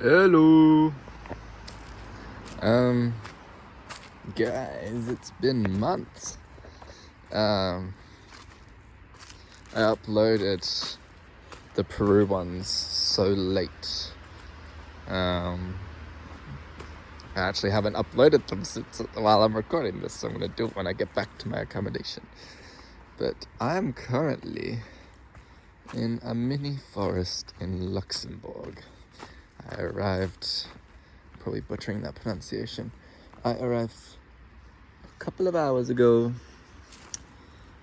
Hello. Guys, it's been months. I uploaded the Peru ones so late. I actually haven't uploaded them while I'm recording this, so I'm gonna do it when I get back to my accommodation. But I'm currently in a mini forest in Luxembourg. I arrived, probably butchering that pronunciation. I arrived a couple of hours ago,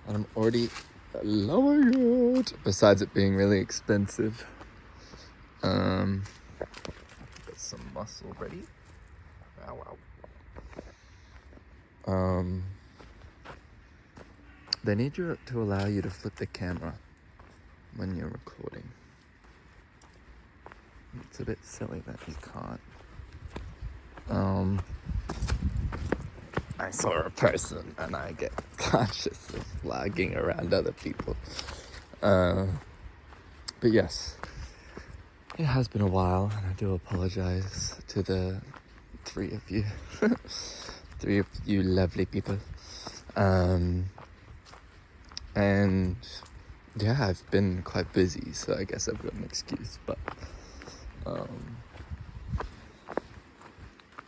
and I'm already loving it. Besides it being really expensive, I've got some muscle ready. Ow, ow. They need you to allow you to flip the camera when you're recording. It's a bit silly that you can't. I saw a person and I get conscious of lagging around other people. But yes, it has been a while, and I do apologize to the three of you. Three of you lovely people. And yeah, I've been quite busy, so I guess I've got an excuse, but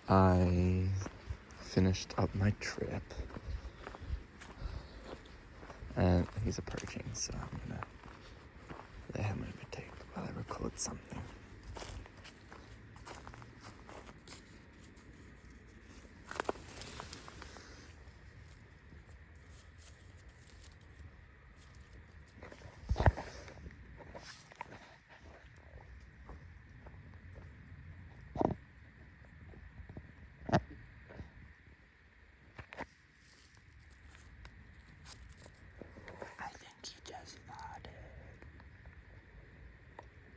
I finished up my trip, and he's approaching, so I'm gonna let him overtake while I record something.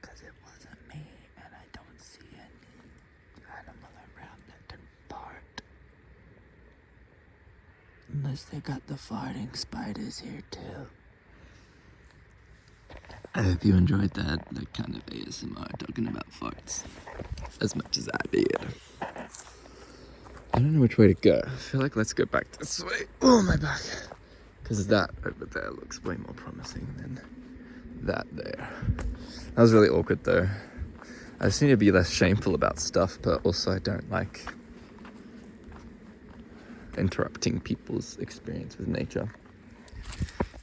Because it wasn't me, and I don't see any animal around that can fart. Unless they got the farting spiders here too. I hope you enjoyed that kind of ASMR talking about farts as much as I did. I don't know which way to go. I feel like let's go back this way. Oh, my back. Because that over there looks way more promising than that there. That was really awkward though. I just need to be less shameful about stuff, but also I don't like interrupting people's experience with nature.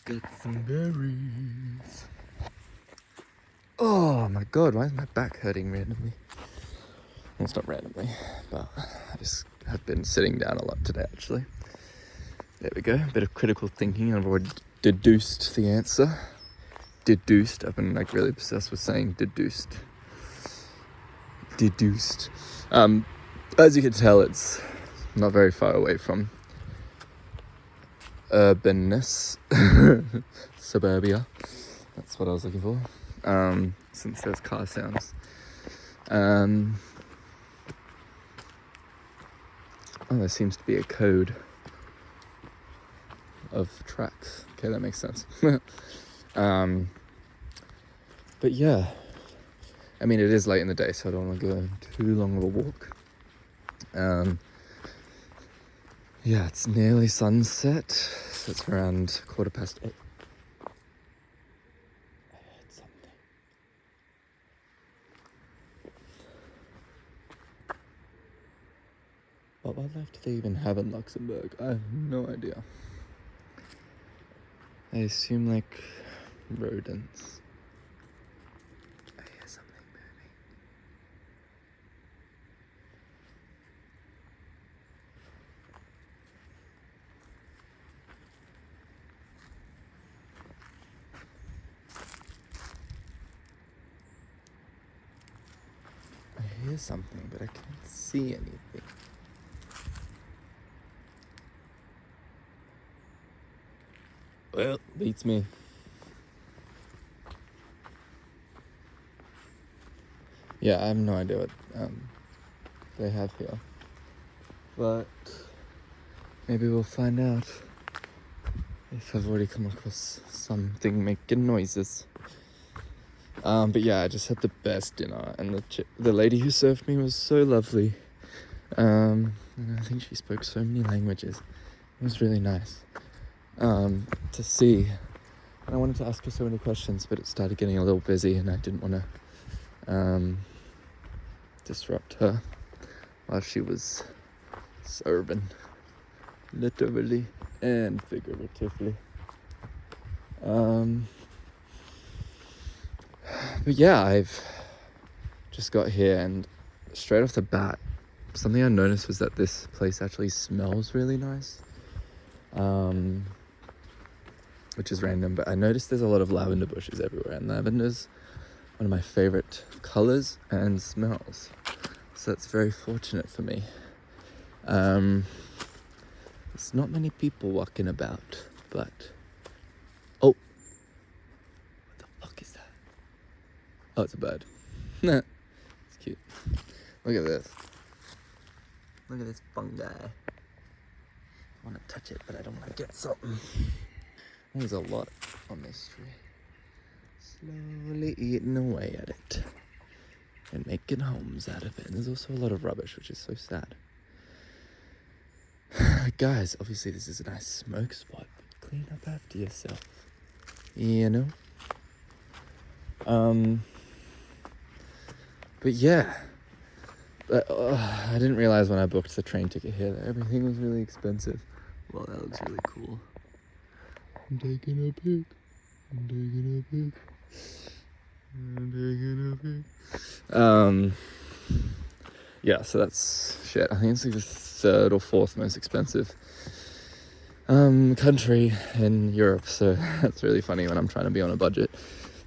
Got some berries. Oh my god, why is my back hurting randomly? Well, it's not randomly, but I just have been sitting down a lot today actually. There we go, a bit of critical thinking. I've already deduced the answer. Deduced. I've been like really obsessed with saying deduced. As you can tell, it's not very far away from urbanness. Suburbia. That's what I was looking for. Since there's car sounds. Oh, there seems to be a code of tracks. Okay, that makes sense. But yeah, I mean, it is late in the day, so I don't want to go too long of a walk. Yeah, it's nearly sunset, so it's around 8:15. I heard something. What wildlife do they even have in Luxembourg? I have no idea. I assume like rodents. I hear something moving. I hear something, but I can't see anything. Well, beats me. Yeah, I have no idea what they have here. But maybe we'll find out if I've already come across something making noises. But yeah, I just had the best dinner, and the lady who served me was so lovely. And I think she spoke so many languages. It was really nice to see. And I wanted to ask her so many questions, but it started getting a little busy, and I didn't want to disrupt her while she was serving, literally and figuratively. But yeah, I've just got here, and straight off the bat, something I noticed was that this place actually smells really nice, which is random, but I noticed there's a lot of lavender bushes everywhere, and lavender's one of my favorite colors and smells, so that's very fortunate for me. There's not many people walking about, but oh, what the fuck is that? Oh, it's a bird. It's cute. Look at this. Look at this fungi. I want to touch it, but I don't want to get something. There's a lot on this tree. Slowly eating away at it and making homes out of it. And there's also a lot of rubbish, which is so sad. Guys, obviously this is a nice smoke spot, but clean up after yourself. You know? But yeah. I didn't realize when I booked the train ticket here that everything was really expensive. Well, that looks really cool. I'm taking a pic. I'm taking a pic. I'm taking a pic. Yeah, so that's shit. I think it's like the third or fourth most expensive country in Europe. So that's really funny when I'm trying to be on a budget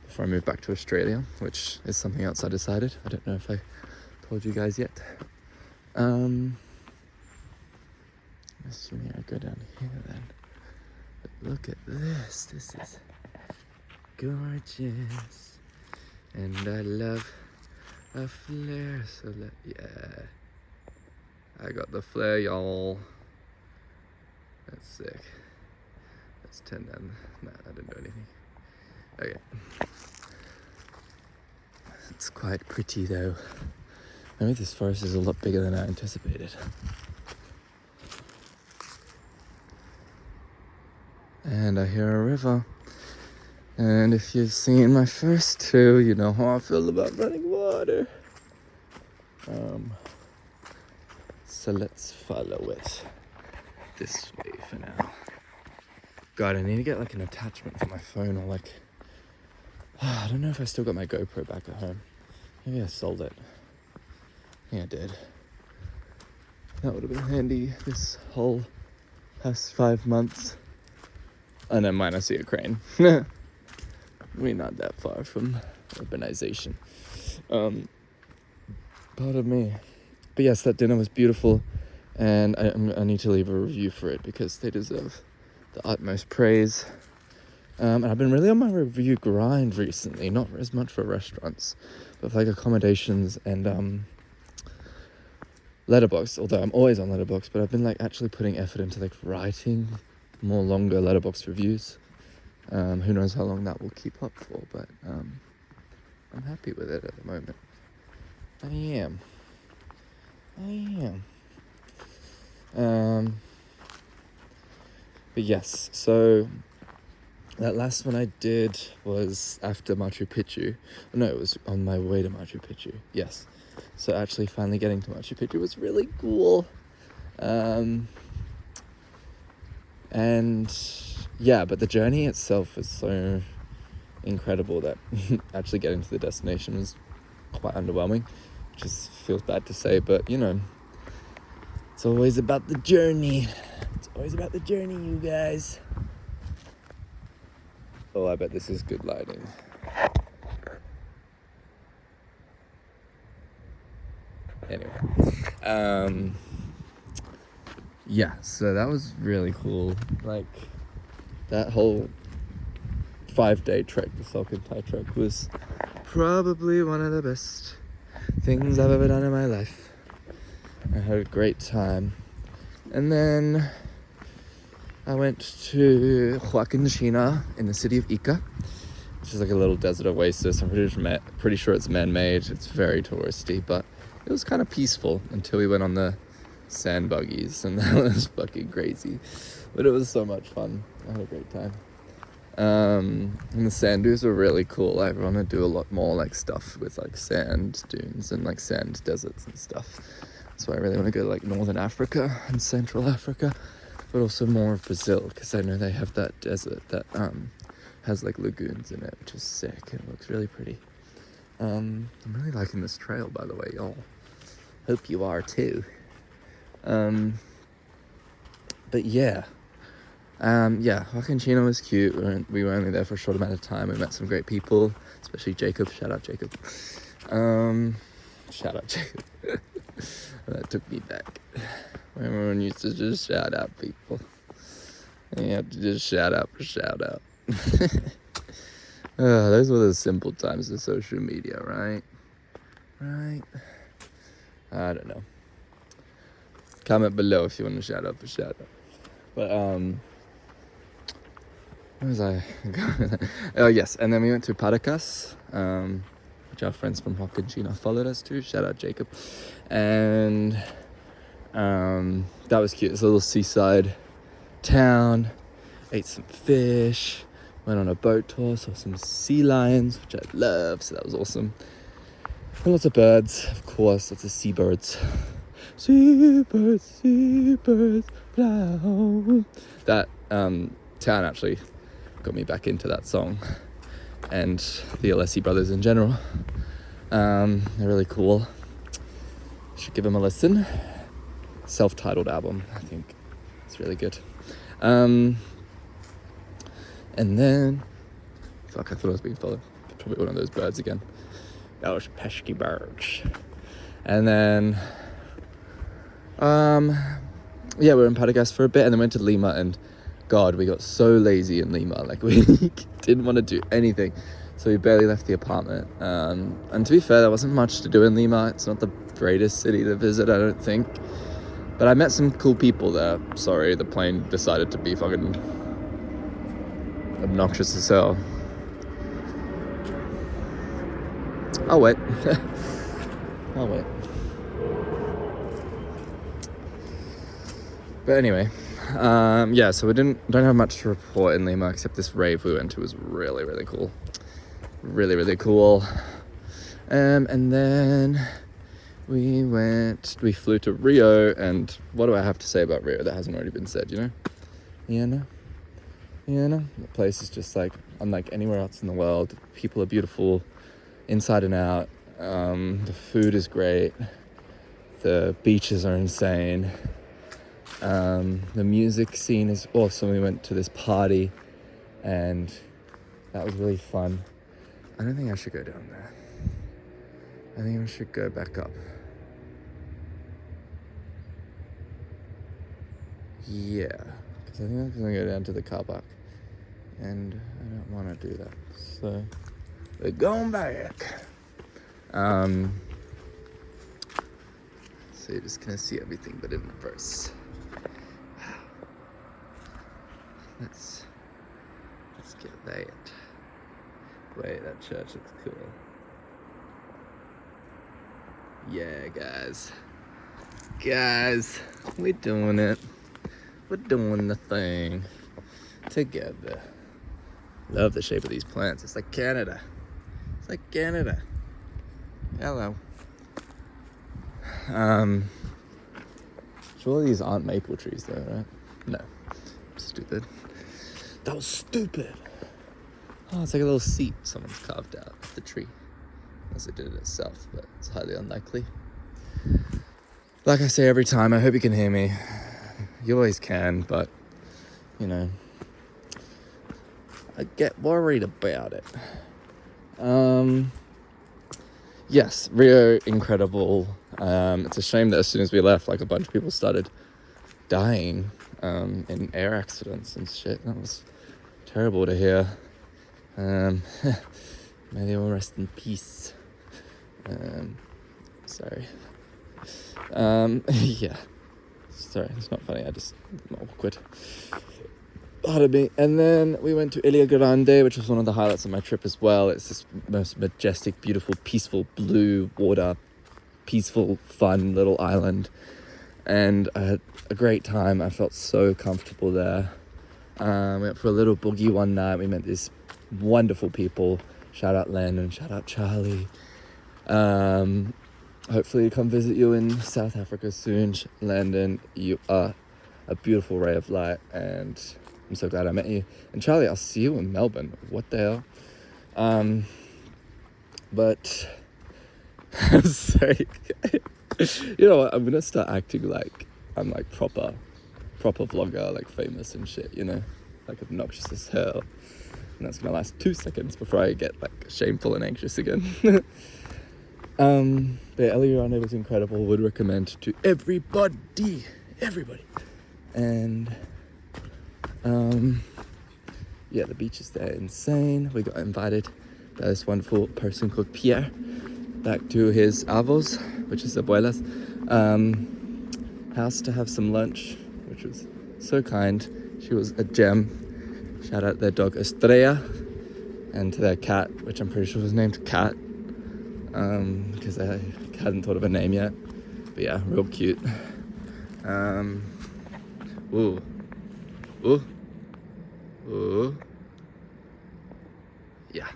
before I move back to Australia, which is something else I decided. I don't know if I told you guys yet. Assuming I go down here then. But look at this. This is gorgeous. And I love a flare. So yeah. I got the flare, y'all. That's sick. Let's turn down. Nah, I didn't do anything. Okay. It's quite pretty though. Maybe this forest is a lot bigger than I anticipated. And I hear a river. And if you've seen my first two, you know how I feel about running water. So let's follow it this way for now. God, I need to get like an attachment for my phone, or like, I don't know if I still got my GoPro back at home. Maybe I sold it. I think I did. That would have been handy this whole past 5 months. Oh, never mind, I see a crane. We're not that far from urbanization. Pardon me. But yes, that dinner was beautiful, and I need to leave a review for it because they deserve the utmost praise. And I've been really on my review grind recently, not as much for restaurants, but for like accommodations and Letterboxd, although I'm always on Letterboxd, but I've been like actually putting effort into like writing more longer Letterboxd reviews. Who knows how long that will keep up for, but I'm happy with it at the moment. I am. But yes, so that last one I did was after Machu Picchu. No, it was on my way to Machu Picchu. Yes. So actually finally getting to Machu Picchu was really cool. And yeah, but the journey itself was so incredible that actually getting to the destination was quite underwhelming, which just feels bad to say, but you know, it's always about the journey. It's always about the journey, you guys. Oh, I bet this is good lighting. Anyway, yeah, so that was really cool. Like, that whole 5-day trek, the Salcantay trek, was probably one of the best things I've ever done in my life. I had a great time. And then I went to Huachinchina in the city of Ica, It's just like a little desert oasis. I'm pretty sure it's man-made. It's very touristy, but it was kind of peaceful until we went on the sand buggies, and that was fucking crazy. But it was so much fun. I had a great time. And the sand dunes were really cool. I want to do a lot more like stuff with like sand dunes and like sand deserts and stuff. So I really want to go to like Northern Africa and Central Africa, but also more of Brazil, because I know they have that desert that has like lagoons in it, which is sick. It looks really pretty. I'm really liking this trail, by the way, y'all. Hope you are too. But yeah. Argentina was cute. We were only there for a short amount of time. We met some great people, especially Jacob. Shout out Jacob. That took me back. Everyone used to just shout out people. And you have to just shout out for shout out. Those were the simple times of social media, right? I don't know. Comment below if you want to shout out for shout out. But where was I going? Oh yes, and then we went to Paracas, which our friends from Argentina followed us to. Shout out Jacob. And that was cute. It's a little seaside town. Ate some fish. Went on a boat tour. Saw some sea lions, which I love. So that was awesome. And lots of birds, of course. Lots of seabirds. Seabirds, fly home. That town actually got me back into that song, and the Alessi brothers in general. They're really cool. Should give them a listen. Self-titled album, I think. It's really good. And then, fuck, I thought I was being followed. Probably one of those birds again. Those pesky birds. And then, we were in Paracas for a bit, and then went to Lima, and God, we got so lazy in Lima. Like, we didn't want to do anything, so we barely left the apartment. And to be fair, there wasn't much to do in Lima. It's not the greatest city to visit, I don't think. But I met some cool people there. Sorry, the plane decided to be fucking obnoxious as hell. I'll wait. I'll wait. But anyway, so we don't have much to report in Lima, except this rave we went to was really, really cool. Really, really cool. And then we flew to Rio, and what do I have to say about Rio that hasn't already been said, you know? The place is just like unlike anywhere else in the world. People are beautiful, inside and out. The food is great. The beaches are insane. The music scene is awesome. We went to this party, and that was really fun. I don't think I should go down there. I think I should go back up. Yeah, because I think I'm going to go down to the car park, and I don't want to do that. So we're going back. So you're just going to see everything but in reverse. Let's get that. Wait, that church looks cool. Yeah, guys, we're doing it. We're doing the thing together. Love the shape of these plants. It's like Canada. Hello. Surely these aren't maple trees though, right? No. Stupid. That was stupid. Oh, it's like a little seat someone's carved out of the tree. Unless it did it itself, but it's highly unlikely. Like I say every time, I hope you can hear me. You always can, but, I get worried about it. Yes, Rio, incredible. It's a shame that as soon as we left, like, a bunch of people started dying in air accidents and shit. That was terrible to hear. May they all rest in peace. Sorry. Yeah. Sorry, it's not funny. I'm awkward. Pardon me. And then we went to Ilha Grande, which was one of the highlights of my trip as well. It's this most majestic, beautiful, peaceful blue water, peaceful, fun little island. And I had a great time. I felt so comfortable there. We went for a little boogie one night. We met these wonderful people. Shout out Landon, shout out Charlie. Hopefully come visit you in South Africa soon, Landon. You are a beautiful ray of light, and I'm so glad I met you. And Charlie, I'll see you in Melbourne. What the hell? But I'm sorry. You know what? I'm gonna start acting like I'm like proper vlogger, like famous and shit. You know, like obnoxious as hell. And that's gonna last 2 seconds before I get like shameful and anxious again. But yeah, Ilha Grande was incredible. Would recommend to everybody. And yeah, the beaches there are insane. We got invited by this wonderful person called Pierre back to his avos, which is abuela's house, to have some lunch, which was so kind. She was a gem. Shout out their dog Estrella and to their cat, which I'm pretty sure was named Cat, because I hadn't thought of a name yet. But yeah, real cute. Ooh. Yeah,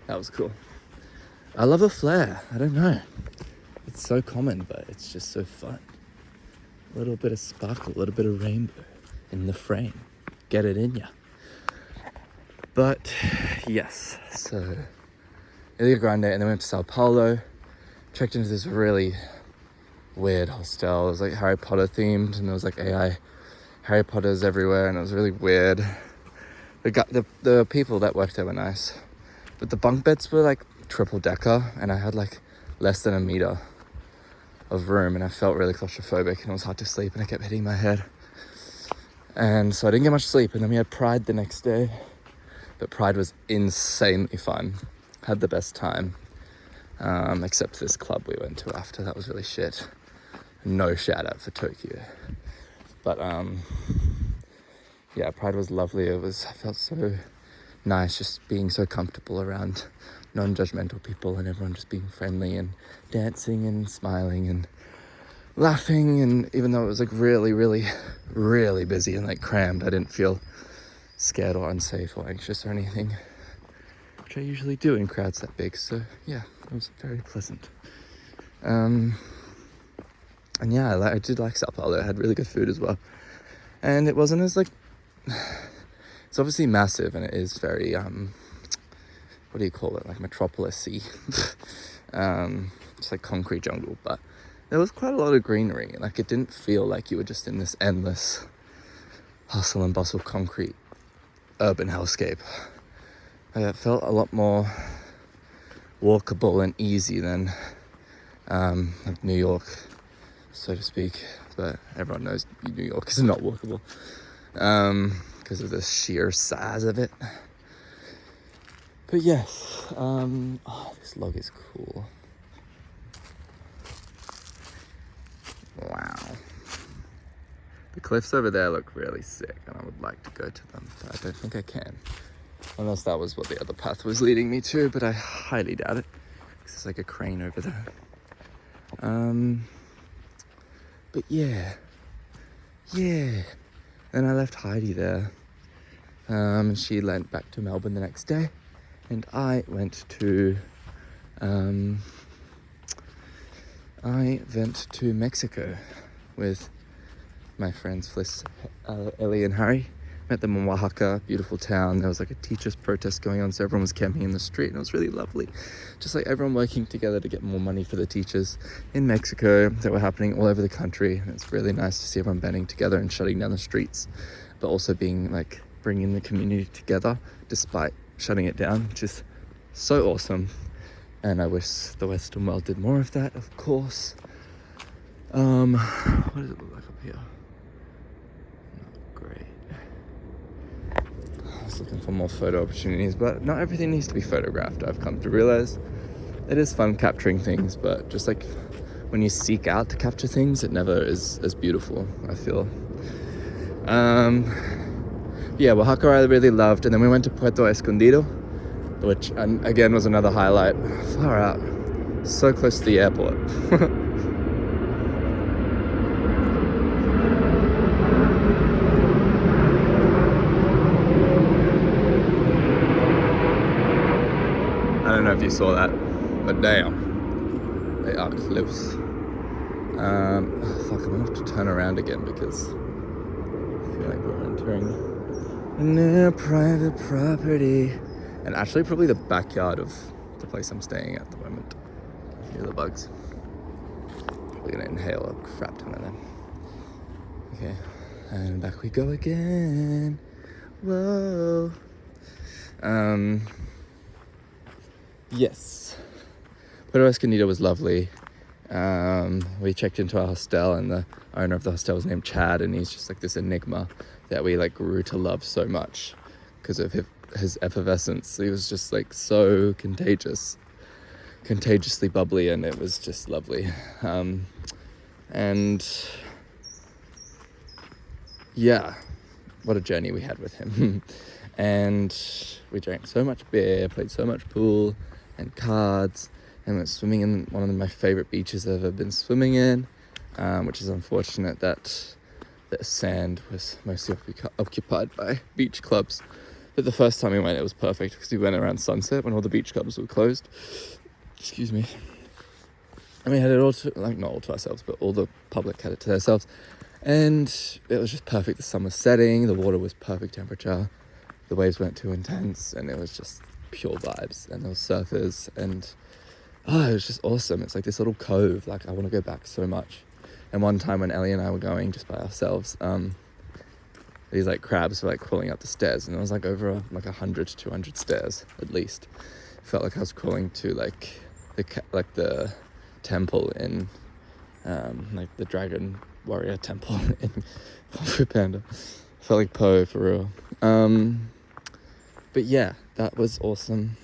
that was cool. I love a flare. I don't know. It's so common, but it's just so fun. A little bit of sparkle, a little bit of rainbow in the frame. Get it in ya. But yes, so Ilha Grande, and then went to Sao Paulo. Checked into this really weird hostel. It was like Harry Potter themed, and there was like AI Harry Potters everywhere, and it was really weird. The people that worked there were nice, but the bunk beds were like triple decker, and I had like less than a meter of room, and I felt really claustrophobic, and it was hard to sleep, and I kept hitting my head, and so I didn't get much sleep. And then we had Pride the next day, but Pride was insanely fun. Had the best time, except this club we went to after. That was really shit. No shout out for Tokyo, but yeah, Pride was lovely. I felt so nice just being so comfortable around non-judgmental people, and everyone just being friendly and dancing and smiling and laughing. And even though it was like really, really, really busy and like crammed, I didn't feel scared or unsafe or anxious or anything, which I usually do in crowds that big. So yeah, it was very pleasant. And yeah, I did like Sao Paulo. It had really good food as well, and it wasn't as like, it's obviously massive, and it is very what do you call it, like metropolis-y. It's like concrete jungle, but there was quite a lot of greenery. Like, it didn't feel like you were just in this endless hustle and bustle concrete urban hellscape. It felt a lot more walkable and easy than like New York, so to speak. But everyone knows New York is not walkable because of the sheer size of it. But yes, oh, this log is cool. Wow. The cliffs over there look really sick, and I would like to go to them, but I don't think I can. Unless that was what the other path was leading me to, but I highly doubt it, because there's like a crane over there. But yeah. Then I left Heidi there. She went back to Melbourne the next day, and I went to Mexico with my friends Fliss, Ellie and Harry. Met them in Oaxaca, beautiful town. There was like a teachers' protest going on, so everyone was camping in the street, and it was really lovely. Just like everyone working together to get more money for the teachers in Mexico that were happening all over the country. And it's really nice to see everyone banding together and shutting down the streets, but also being like bringing the community together despite shutting it down, which is so awesome. And I wish the Western world did more of that, of course. What does it look like up here? Not great. I was looking for more photo opportunities, but not everything needs to be photographed. I've come to realize it is fun capturing things, but just like when you seek out to capture things, it never is as beautiful, I feel. Yeah, Oaxaca I really loved, and then we went to Puerto Escondido, which again was another highlight. Far out, so close to the airport. I don't know if you saw that, but damn, they are close. Fuck, I'm gonna have to turn around again because I feel like we're entering near private property, and actually probably the backyard of the place I'm staying at the moment. Hear the bugs. Probably gonna inhale a crap ton of them. Okay, and back we go again. Whoa. Yes, Puerto Escondido was lovely. We checked into our hostel, and the owner of the hostel was named Chad, and he's just like this enigma that we like grew to love so much because of his effervescence. He was just like so contagiously bubbly, and it was just lovely. And yeah, what a journey we had with him. And we drank so much beer, played so much pool and cards, and went swimming in one of my favorite beaches I've ever been swimming in, which is unfortunate that the sand was mostly occupied by beach clubs. But the first time we went, it was perfect because we went around sunset when all the beach clubs were closed. Excuse me. And we had it all to, like, not all to ourselves, but all the public had it to themselves. And it was just perfect. The sun was setting, the water was perfect temperature, the waves weren't too intense, and it was just pure vibes. And there were surfers, and it was just awesome. It's like this little cove. Like, I want to go back so much. And one time when Ellie and I were going just by ourselves, these like crabs were like crawling up the stairs, and it was like over like 100 to 200 stairs at least. It felt like I was crawling to like the temple in like the dragon warrior temple in Kung Fu Panda. Felt like Poe for real. But yeah, that was awesome.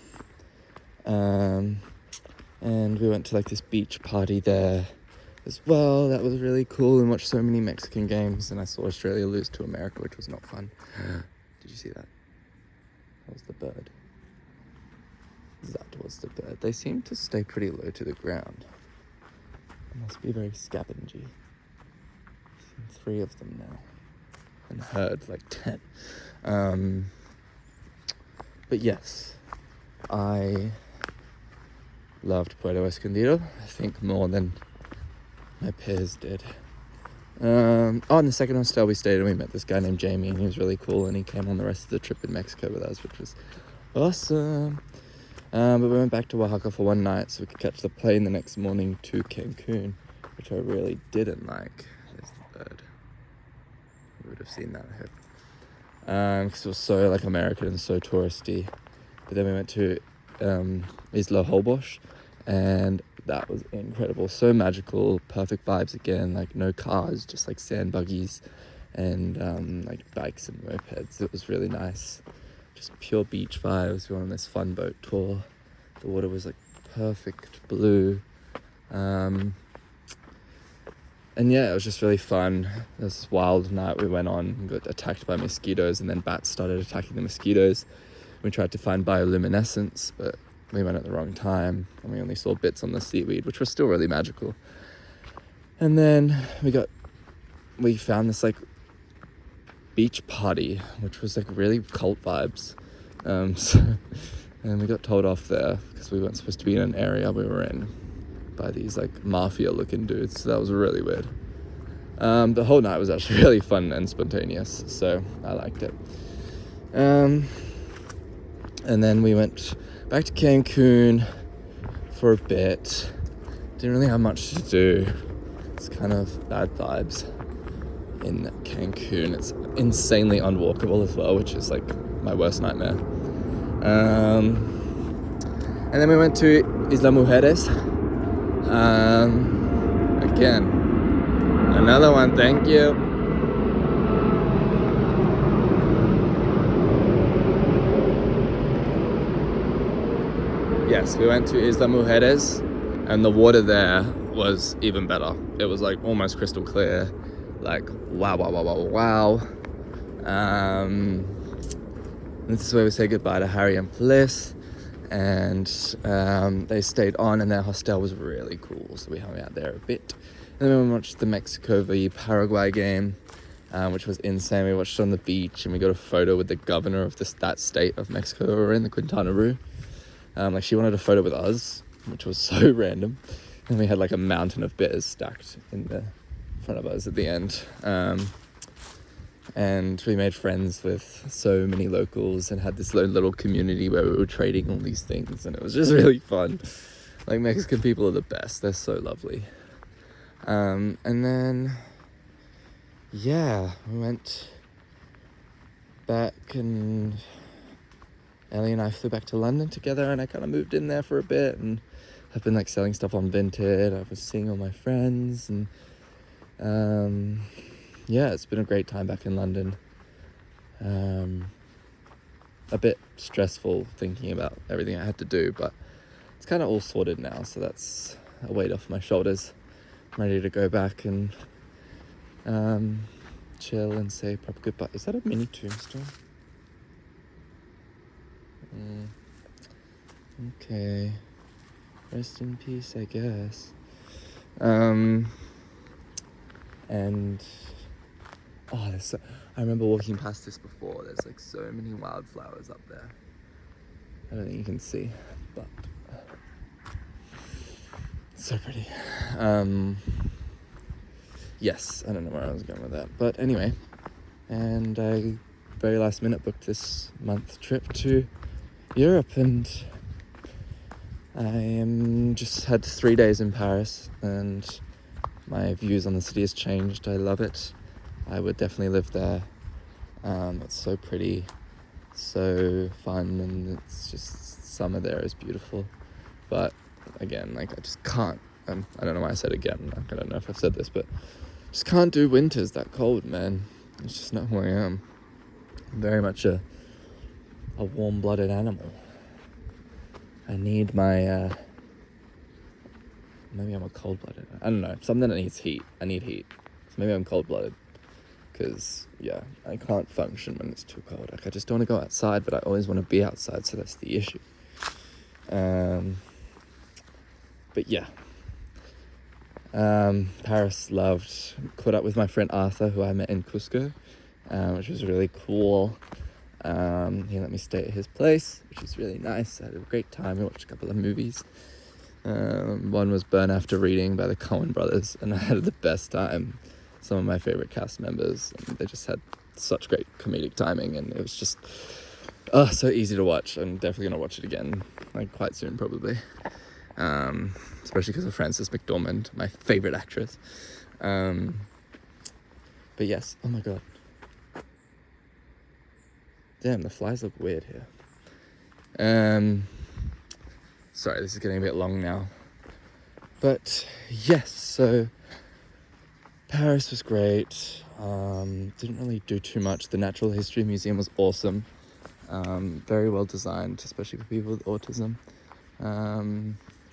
And we went to like this beach party there as well. That was really cool, and watched so many Mexican games, and I saw Australia lose to America, which was not fun. Did you see that? That was the bird. That was the bird. They seem to stay pretty low to the ground. They must be very scavengy. I've seen 3 of them now, and heard like 10. But yes, I loved Puerto Escondido, I think more than my peers did. And the second hostel we stayed in, we met this guy named Jamie, and he was really cool, and he came on the rest of the trip in Mexico with us, which was awesome. But we went back to Oaxaca for one night so we could catch the plane the next morning to Cancun, which I really didn't like. There's the bird. You would have seen that, I hope. Because it was so like American and so touristy. But then we went to Isla Holbox, and that was incredible. So magical, perfect vibes again, like no cars, just like sand buggies and like bikes and mopeds. It was really nice. Just pure beach vibes. We went on this fun boat tour. The water was like perfect blue. And yeah, it was just really fun. It was this wild night we went on and got attacked by mosquitoes, and then bats started attacking the mosquitoes. We tried to find bioluminescence, but we went at the wrong time, and we only saw bits on the seaweed, which were still really magical. And then we found this like beach party, which was like really cult vibes. And we got told off there because we weren't supposed to be in an area we were in by these like mafia looking dudes. So that was really weird. The whole night was actually really fun and spontaneous, so I liked it. And then we went back to Cancun for a bit. Didn't really have much to do. It's kind of bad vibes in Cancun. It's insanely unwalkable as well, which is like my worst nightmare. And then we went to Isla Mujeres. Again, another one, thank you. Yes, we went to Isla Mujeres, and the water there was even better. It was like almost crystal clear, like wow. And this is where we say goodbye to Harry and Bliss. And they stayed on, and their hostel was really cool, so we hung out there a bit. And then we watched the Mexico v Paraguay game, which was insane. We watched it on the beach, and we got a photo with the governor of that state of Mexico we were in, the Quintana Roo. Like, she wanted a photo with us, which was so random. And we had like a mountain of beers stacked in the front of us at the end. And we made friends with so many locals and had this little community where we were trading all these things, and it was just really fun. Like, Mexican people are the best. They're so lovely. And then, yeah, we went back, and Ellie and I flew back to London together, and I kind of moved in there for a bit, and I've been like selling stuff on Vinted. I was seeing all my friends, and yeah, it's been a great time back in London. A bit stressful thinking about everything I had to do, but it's kind of all sorted now, so that's a weight off my shoulders. I'm ready to go back and chill and say proper goodbye. Is that a mini tombstone? Okay. Rest in peace, I guess. And I remember walking past this before. There's like so many wildflowers up there. I don't think you can see, but so pretty. Yes, I don't know where I was going with that, but anyway. And I very last minute booked this month trip to Europe, and I just had 3 days in Paris, and my views on the city has changed. I love it. I would definitely live there. It's so pretty, so fun, and it's just, summer there is beautiful. But again, like, I just can't, I don't know why I said again, I don't know if I've said this, but just can't do winters that cold, man. It's just not who I am. I'm very much a warm-blooded animal. I need my, maybe I'm a cold-blooded, I don't know, something that needs heat. I need heat. So maybe I'm cold-blooded. Because, yeah, I can't function when it's too cold. Like, I just don't want to go outside, but I always want to be outside, so that's the issue. But yeah. Paris, loved. Caught up with my friend Arthur, who I met in Cusco, which was really cool. He let me stay at his place, which was really nice. I had a great time. We watched a couple of movies. One was Burn After Reading by the Coen brothers, and I had the best time. Some of my favorite cast members, and they just had such great comedic timing, and it was just so easy to watch. I'm definitely gonna watch it again, like, quite soon probably, especially because of Frances McDormand, my favorite actress. But yes, oh my god, damn, the flies look weird here. Sorry, this is getting a bit long now, but yes, so Paris was great. Didn't really do too much. The Natural History Museum was awesome. Very well designed, especially for people with autism. I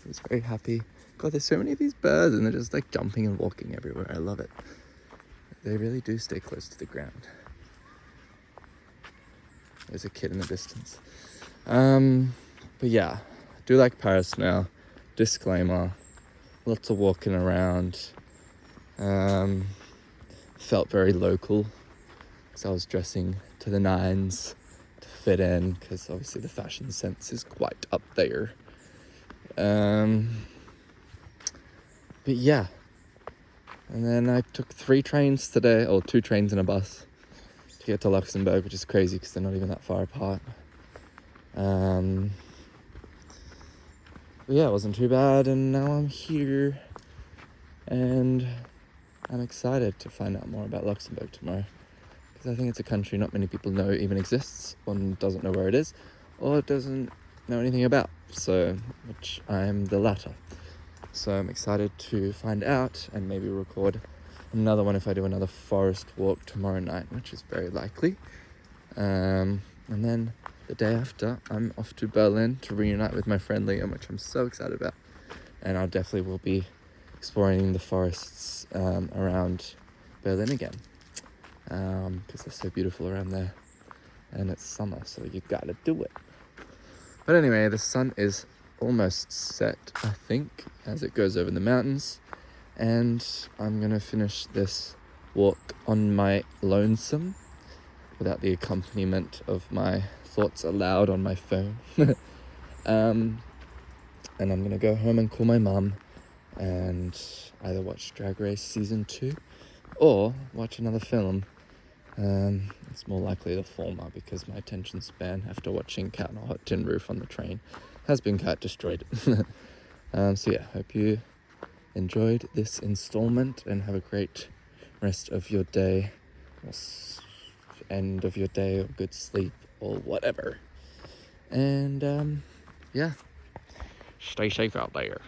was very happy. God, there's so many of these birds, and they're just like jumping and walking everywhere. I love it. They really do stay close to the ground. There's a kid in the distance. But yeah, I do like Paris now. Disclaimer, lots of walking around. Felt very local, because I was dressing to the nines to fit in, because obviously the fashion sense is quite up there. But yeah, and then I took 3 trains today, or 2 trains and a bus, to get to Luxembourg, which is crazy because they're not even that far apart. But yeah, it wasn't too bad, and now I'm here, and I'm excited to find out more about Luxembourg tomorrow, because I think it's a country not many people know even exists, or doesn't know where it is, or doesn't know anything about, so, which I'm the latter. So I'm excited to find out, and maybe record another one if I do another forest walk tomorrow night, which is very likely. And then the day after, I'm off to Berlin to reunite with my friend Liam, which I'm so excited about, and I definitely will be exploring the forests around Berlin again, because they're so beautiful around there. and it's summer, so you gotta do it. But anyway, the sun is almost set, I think, as it goes over the mountains, and I'm gonna finish this walk on my lonesome without the accompaniment of my thoughts aloud on my phone. And I'm gonna go home and call my mum and either watch Drag Race season 2 or watch another film. It's more likely the former, because my attention span after watching Cat on a Hot Tin Roof on the train has been quite destroyed. So yeah, hope you enjoyed this installment and have a great rest of your day, or end of your day, or good sleep, or whatever. And yeah, stay safe out there.